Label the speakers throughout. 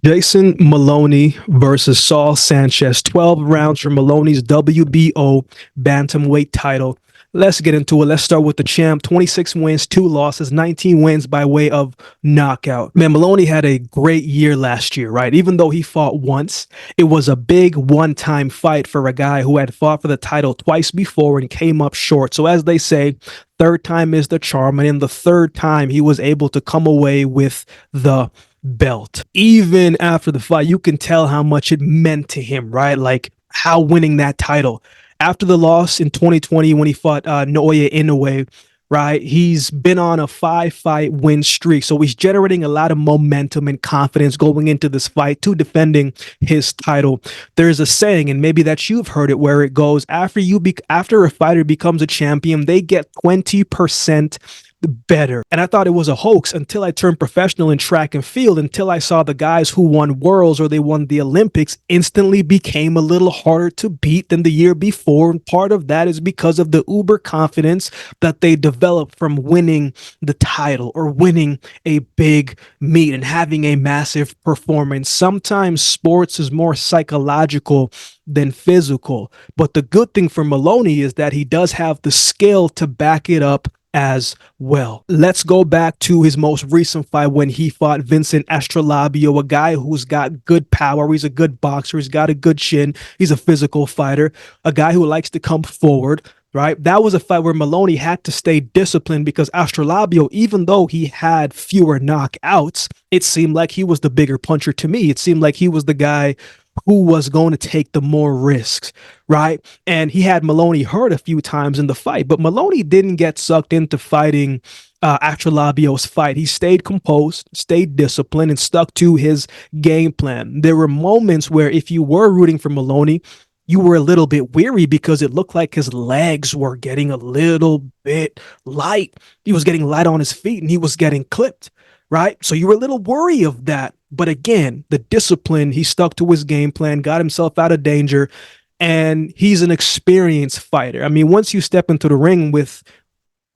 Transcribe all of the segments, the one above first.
Speaker 1: Jason Moloney versus Saul Sanchez. 12 rounds for Moloney's WBO bantamweight title. Let's get into it. Let's start with the champ. 26 wins, 2 losses, 19 wins by way of knockout. Man, Moloney had a great year last year, right? Even though he fought once, it was a big one-time fight for a guy who had fought for the title twice before and came up short. So as they say, third time is the charm. And in the third time, he was able to come away with the belt. Even after the fight, you can tell how much it meant to him, right? Like how winning that title. After the loss in 2020 when he fought Naoya Inoue, right? He's been on a 5-fight win streak. So he's generating a lot of momentum and confidence going into this fight to defending his title. There's a saying, and maybe that you've heard it, where it goes, after a fighter becomes a champion, they get 20% better. And I thought it was a hoax until I turned professional in track and field, until I saw the guys who won worlds or they won the Olympics instantly became a little harder to beat than the year before. And part of that is because of the uber confidence that they developed from winning the title or winning a big meet and having a massive performance. Sometimes sports is more psychological than physical. But the good thing for Moloney is that he does have the skill to back it up as well. Let's go back to his most recent fight when he fought Vincent Astrolabio, a guy who's got good power. He's a good boxer. He's got a good chin. He's a physical fighter, a guy who likes to come forward, right? That was a fight where Moloney had to stay disciplined because Astrolabio, even though he had fewer knockouts, it seemed like he was the bigger puncher to me. It seemed like he was the guy who was going to take the more risks, right? And he had Moloney hurt a few times in the fight, but Moloney didn't get sucked into fighting Astrolabio's fight. He stayed composed, stayed disciplined, and stuck to his game plan. There were moments where if you were rooting for Moloney, you were a little bit weary because it looked like his legs were getting a little bit light. He was getting light on his feet and he was getting clipped, right? So you were a little worried of that. But again, the discipline, he stuck to his game plan, got himself out of danger, and he's an experienced fighter. I mean, once you step into the ring with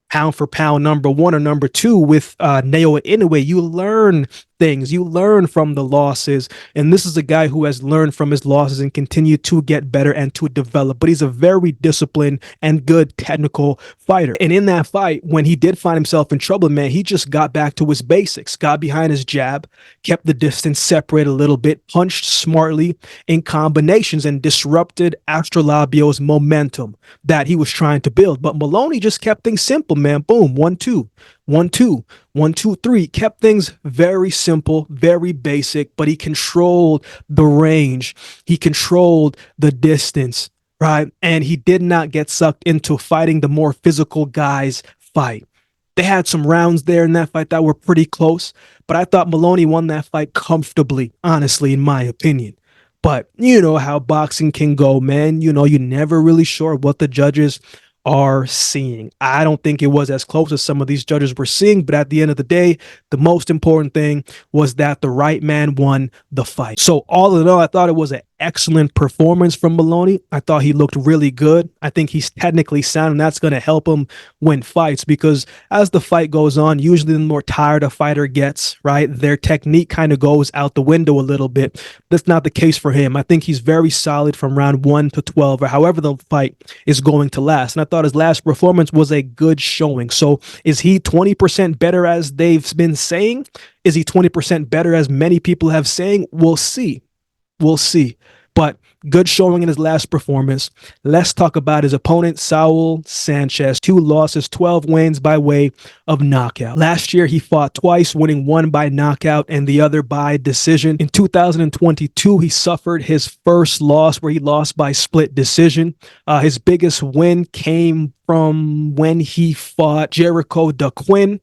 Speaker 1: pound for pound number one or number two with Naoya Inoue, you learn things. You learn from the losses. And this is a guy who has learned from his losses and continued to get better and to develop. But he's a very disciplined and good technical fighter. And in that fight, when he did find himself in trouble, man, he just got back to his basics, got behind his jab, kept the distance, separated a little bit, punched smartly in combinations, and disrupted Astrolabio's momentum that he was trying to build. But Moloney just kept things simple, man. Boom, 1-2. 1-2, 1-2-3, kept things very simple, very basic, but he controlled the range. He controlled the distance, right? And he did not get sucked into fighting the more physical guys fight. They had some rounds there in that fight that were pretty close, but I thought Moloney won that fight comfortably, honestly, in my opinion. But you know how boxing can go, man. You know, you're never really sure what the judges are seeing. I don't think it was as close as some of these judges were seeing, but at the end of the day, the most important thing was that the right man won the fight. So all in all, I thought it was an excellent performance from Moloney. I thought he looked really good. I think he's technically sound, and that's going to help him win fights because as the fight goes on, usually the more tired a fighter gets, right, their technique kind of goes out the window a little bit. That's not the case for him. I think he's very solid from round 1 to 12 or however the fight is going to last. And I thought his last performance was a good showing. So is he 20% better as they've been saying? Is he 20% better as many people have saying? We'll see. We'll see. But good showing in his last performance. Let's talk about his opponent, Saul Sanchez. 2 losses, 12 wins by way of knockout. Last year, he fought twice, winning one by knockout and the other by decision. In 2022, he suffered his first loss where he lost by split decision. His biggest win came from when he fought Jericho DeQuinn.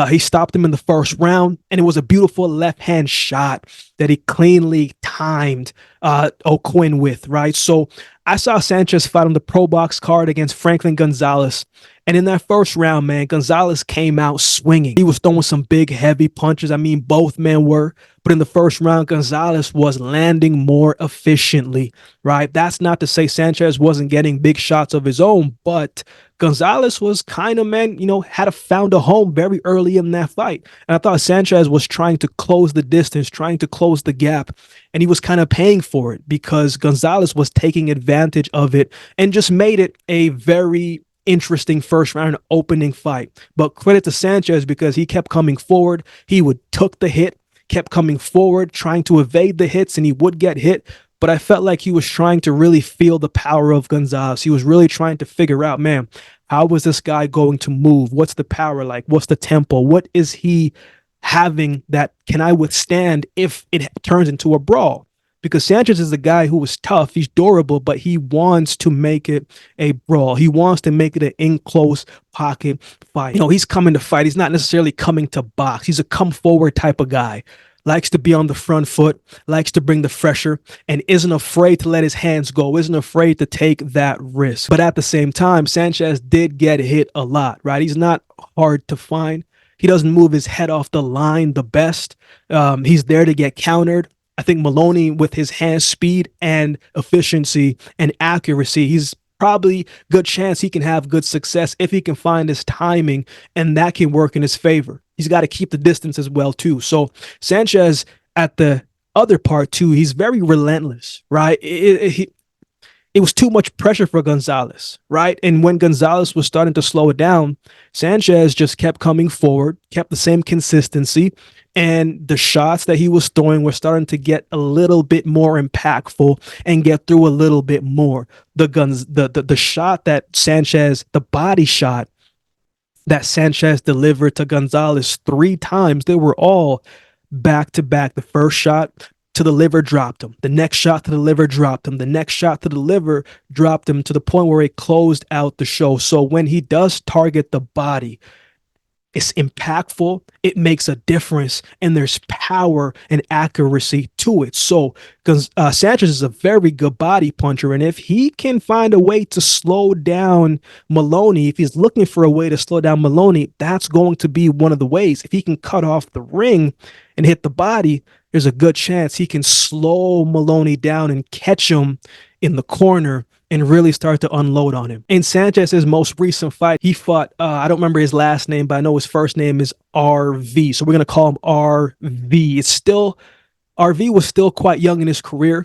Speaker 1: He stopped him in the first round, and it was a beautiful left-hand shot that he cleanly timed O'Quinn with, right? So I saw Sanchez fight on the Pro Box card against Franklin Gonzalez. And in that first round, man, Gonzalez came out swinging. He was throwing some big, heavy punches. I mean, both men were. But in the first round, Gonzalez was landing more efficiently, right? That's not to say Sanchez wasn't getting big shots of his own, but Gonzalez was kind of, man, you know, found a home very early in that fight. And I thought Sanchez was trying to close the distance, trying to close close the gap, and he was kind of paying for it because Gonzalez was taking advantage of it and just made it a very interesting first round opening fight. But credit to Sanchez because he kept coming forward. He would took the hit, kept coming forward, trying to evade the hits, and he would get hit. But I felt like he was trying to really feel the power of Gonzalez. He was really trying to figure out, man, how was this guy going to move? What's the power like? What's the tempo? What is he having that can I withstand if it turns into a brawl? Because Sanchez is a guy who is tough. He's durable, but he wants to make it a brawl. He wants to make it an in-close pocket fight. You know, he's coming to fight. He's not necessarily coming to box. He's a come forward type of guy. Likes to be on the front foot, likes to bring the pressure, and isn't afraid to let his hands go, isn't afraid to take that risk. But at the same time, Sanchez did get hit a lot, right? He's not hard to find. He doesn't move his head off the line the best. He's there to get countered. I think Moloney, with his hand speed and efficiency and accuracy, he's probably good chance he can have good success if he can find his timing, and that can work in his favor. He's got to keep the distance as well too. So Sanchez at the other part too, he's very relentless, right? It was too much pressure for Gonzalez, right? And when Gonzalez was starting to slow it down, Sanchez just kept coming forward, kept the same consistency, and the shots that he was throwing were starting to get a little bit more impactful and get through a little bit more. The shot that Sanchez, the body shot that Sanchez delivered to Gonzalez 3 times, they were all back to back. The first shot to the liver dropped him. The next shot to the liver dropped him. The next shot to the liver dropped him to the point where it closed out the show. So when he does target the body, it's impactful, it makes a difference, and there's power and accuracy to it. So Sanchez is a very good body puncher, and if he can find a way to slow down Moloney, if he's looking for a way to slow down Moloney, that's going to be one of the ways. If he can cut off the ring and hit the body, there's a good chance he can slow Moloney down and catch him in the corner and really start to unload on him. In Sanchez's most recent fight, he fought, I don't remember his last name, but I know his first name is RV. So we're going to call him RV. RV was still quite young in his career,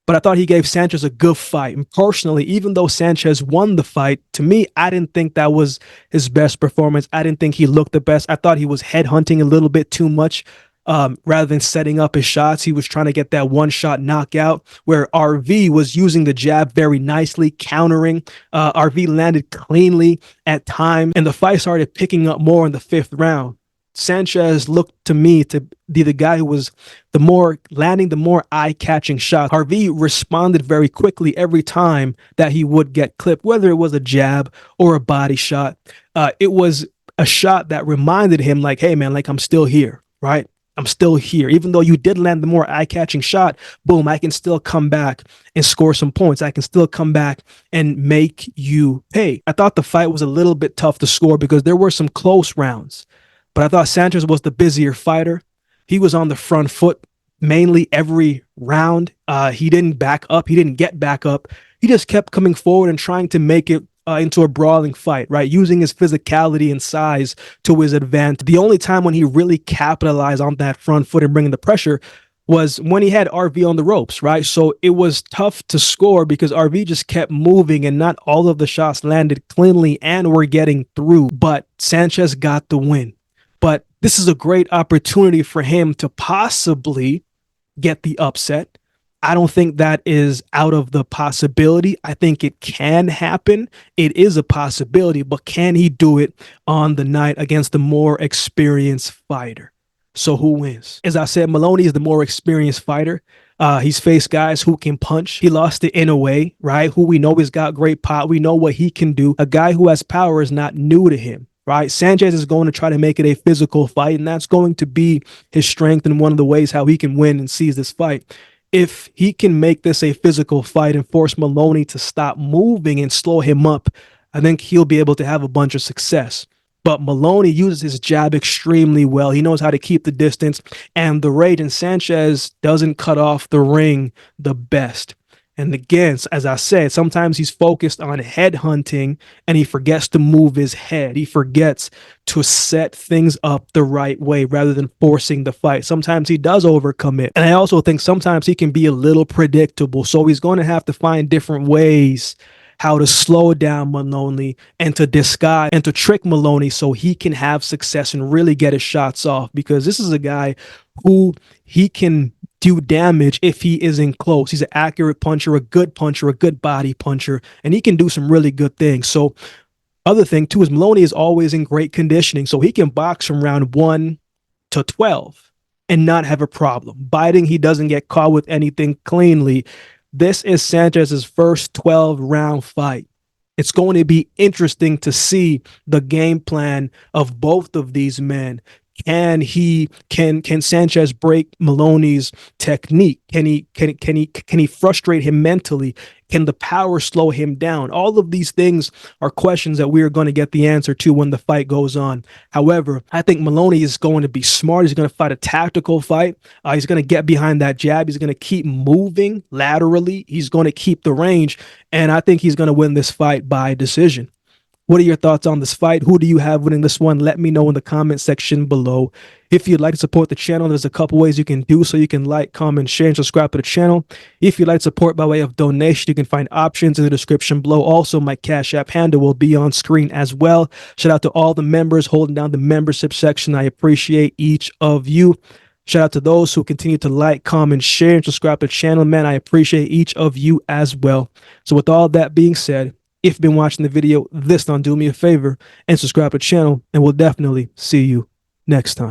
Speaker 1: but I thought he gave Sanchez a good fight. And personally, even though Sanchez won the fight, to me, I didn't think that was his best performance. I didn't think he looked the best. I thought he was headhunting a little bit too much. Rather than setting up his shots, he was trying to get that one-shot knockout where RV was using the jab very nicely, countering. RV landed cleanly at times, and the fight started picking up more in the 5th round. Sanchez looked to me to be the guy who was landing the more eye-catching shots. RV responded very quickly every time that he would get clipped, whether it was a jab or a body shot. It was a shot that reminded him like, hey man, like I'm still here, right? I'm still here. Even though you did land the more eye-catching shot, boom, I can still come back and score some points. I can still come back and make you pay. I thought the fight was a little bit tough to score because there were some close rounds, but I thought Sanchez was the busier fighter. He was on the front foot mainly every round. He didn't back up. He didn't get back up. He just kept coming forward and trying to make it into a brawling fight, right? Using his physicality and size to his advantage. The only time when he really capitalized on that front foot and bringing the pressure was when he had RV on the ropes, right? So it was tough to score because RV just kept moving and not all of the shots landed cleanly and were getting through, but Sanchez got the win. But this is a great opportunity for him to possibly get the upset. I don't think that is out of the possibility. I think it can happen. It is a possibility, but can he do it on the night against the more experienced fighter? So who wins? As I said, Moloney is the more experienced fighter. He's faced guys who can punch. He lost to Inoue, right? Who we know has got great pop. We know what he can do. A guy who has power is not new to him, right? Sanchez is going to try to make it a physical fight, and that's going to be his strength and one of the ways how he can win and seize this fight. If he can make this a physical fight and force Moloney to stop moving and slow him up, I think he'll be able to have a bunch of success. But Moloney uses his jab extremely well. He knows how to keep the distance and the range, and Sanchez doesn't cut off the ring the best. And again, as I said, sometimes he's focused on head hunting and he forgets to move his head. He forgets to set things up the right way rather than forcing the fight. Sometimes he does overcommit. And I also think sometimes he can be a little predictable. So he's going to have to find different ways how to slow down Moloney and to disguise and to trick Moloney so he can have success and really get his shots off, because this is a guy who he can do damage if he isn't close. He's an accurate puncher, a good body puncher, and he can do some really good things. So other thing too is Moloney is always in great conditioning, so he can box from round 1 to 12 and not have a problem. Biting, he doesn't get caught with anything cleanly. This is Sanchez's first 12-round fight. It's going to be interesting to see the game plan of both of these men. Can Sanchez break Moloney's technique? Can he frustrate him mentally? Can the power slow him down? All of these things are questions that we are going to get the answer to when the fight goes on. However, I think Moloney is going to be smart. He's going to fight a tactical fight. He's going to get behind that jab. He's going to keep moving laterally. He's going to keep the range. And I think he's going to win this fight by decision. What are your thoughts on this fight? Who do you have winning this one? Let me know in the comment section below. If you'd like to support the channel, there's a couple ways you can do so. You can like, comment, share, and subscribe to the channel. If you'd like to support by way of donation, you can find options in the description below. Also, my Cash App handle will be on screen as well. Shout out to all the members holding down the membership section. I appreciate each of you. Shout out to those who continue to like, comment, share, and subscribe to the channel. Man, I appreciate each of you as well. So with all that being said, if you've been watching the video, this time do me a favor and subscribe to the channel, and we'll definitely see you next time.